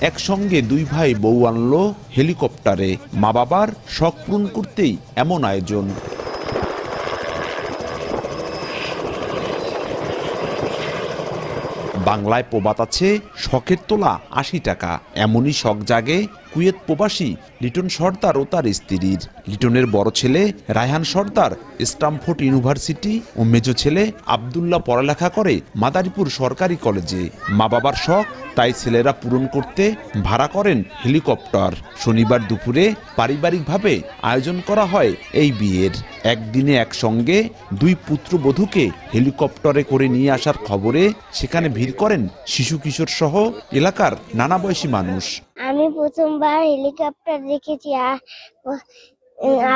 একসঙ্গে দুই ভাই বউ আনলো হেলিকপ্টারে। মা বাবার শখ পূরণ করতেই এমন আয়োজন। বাংলায় প্রবাদ আছে, শখের তোলা ৮০ টাকা। এমনই শখ জাগে কুয়েত প্রবাসী লিটন সর্দার ও তার স্ত্রীর। লিটনের বড় ছেলে রায়হান সর্দার স্টামফোর্ড ইউনিভার্সিটি ও মেজ ছেলে আবদুল্লাহ পড়ালেখা করে মাদারীপুর সরকারি কলেজে। মা বাবার শখ তাই ছেলেরা পূরণ করতে ভাড়া করেন হেলিকপ্টার। শনিবার দুপুরে পারিবারিকভাবে আয়োজন করা হয় এই বিয়ের। একদিনে একসঙ্গে দুই পুত্রবধূকে হেলিকপ্টারে করে নিয়ে আসার খবরে সেখানে ভিড় করেন শিশু কিশোর সহ এলাকার নানা বয়সী মানুষ। আমি প্রথমবার হেলিকপ্টার দেখেছি,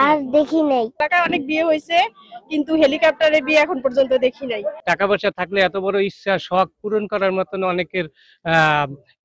আর দেখি নাই। টাকা অনেক বিয়ে হয়েছে, কিন্তু হেলিকপ্টারে বিয়ে এখন পর্যন্ত দেখি নাই। টাকা পয়সা থাকলে এত বড় ইচ্ছা শখ পূরণ করার মতন অনেকের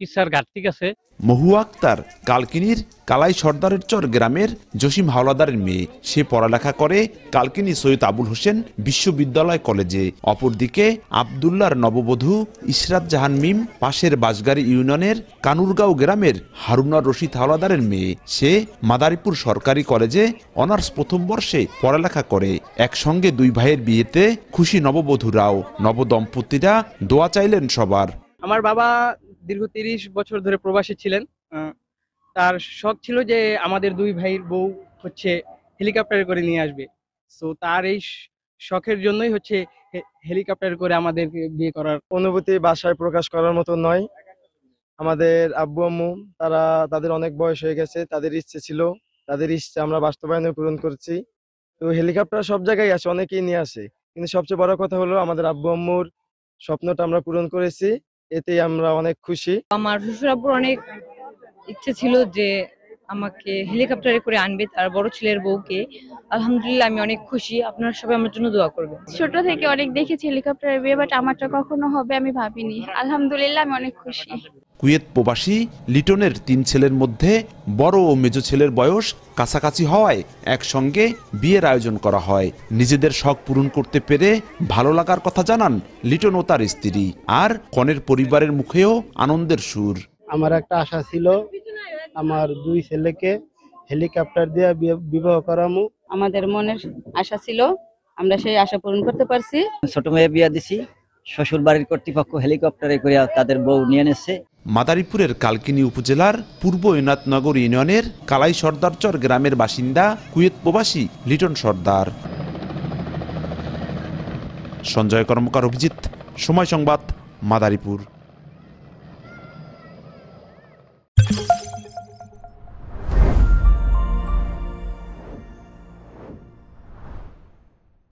ইচ্ছার ঘাটতি আছে। মহুয়া আক্তার কালকিনির কালাই সর্দারের চর গ্রামের জসিম হাওলাদারের মেয়ে। সে পড়ালেখা করে কালকিনি সৈয়দ আবুল হোসেন বিশ্ববিদ্যালয় কলেজে। অপরদিকে আবদুল্লাহর নববধূ ইশরাত জাহান মিম পাশের বাঁশগাড়ি ইউনিয়নের কানুরগাঁও গ্রামের হারুনার রশিদ হাওলাদারের মেয়ে। সে মাদারীপুর সরকারি কলেজে অনার্স প্রথম বর্ষে পড়ালেখা করে। একসঙ্গে দুই ভাইয়ের বিয়েতে খুশি নববধূরাও। নবদম্পতিরা দোয়া চাইলেন সবার। আমার বাবা দীর্ঘ ৩০ বছর ধরে প্রবাসী ছিলেন। তার শখ ছিল যে আমাদের দুই ভাইয়ের বউ হচ্ছে হেলিকপ্টারে করে নিয়ে আসবে। সো তার এই শখের জন্যই হচ্ছে হেলিকপ্টারে করে আমাদের বিয়ে করার। অনুভূতি ভাষায় প্রকাশ করার মতো নয়। আমাদের আব্বু আম্মু তাদের অনেক বয়স হয়ে গেছে, তাদের ইচ্ছে ছিল, তাদের ইচ্ছে আমরা বাস্তবায়নে পূরণ করছি। তো হেলিকপ্টার সব জায়গায় আসে, অনেকেই নিয়ে আসে, কিন্তু সবচেয়ে বড় কথা হলো আমাদের আব্বু আম্মুর স্বপ্নটা আমরা পূরণ করেছি, এতেই আমরা অনেক খুশি। আমার শ্বশুর আব্বুর অনেক ইচ্ছে ছিল যে আমাকে হেলিকপ্টারে করে আনবে তার বড় ছেলের বউকে। আলহামদুলিল্লাহ আমি অনেক খুশি। আপনারা সবাই আমার জন্য দোয়া করবেন। ছোট থেকে অনেক দেখেছি হেলিকপ্টারে বিয়ে, বাট আমারটা কখনো হবে আমি ভাবিনি। আলহামদুলিল্লাহ আমি অনেক খুশি। কুয়েত প্রবাসী লিটনের ৩ ছেলের মধ্যে বড় ও মেজ ছেলের বয়স কাছাকাছি হওয়ায় একসঙ্গে বিয়ের আয়োজন করা হয়। নিজেদের শখ পূরণ করতে পেরে ভালো লাগার কথা জানান লিটন ও তার স্ত্রী। আর কনের পরিবারের মুখেও আনন্দের সুর। আমার একটা আশা ছিল আমার দুই ছেলেকে হেলিকপ্টার দিয়ে বিবাহ করামু। আমাদের মনের আশা ছিল, আমরা সেই আশা পূরণ করতে পারছি। ছোট মেয়ে বিয়ে দিছি, শ্বশুর বাড়ির কর্তৃপক্ষ হেলিকপ্টারে করে তাদের বউ নিয়ে এনেছে। মাদারীপুরের কালকিনি উপজেলার পূর্ব এনাথনগর ইউনিয়নের কালাই সর্দারচর গ্রামের বাসিন্দা কুয়েত প্রবাসী লিটন সর্দার। সঞ্জয় কর্মকার, অভিজিৎ, সময় সংবাদ, মাদারীপুর।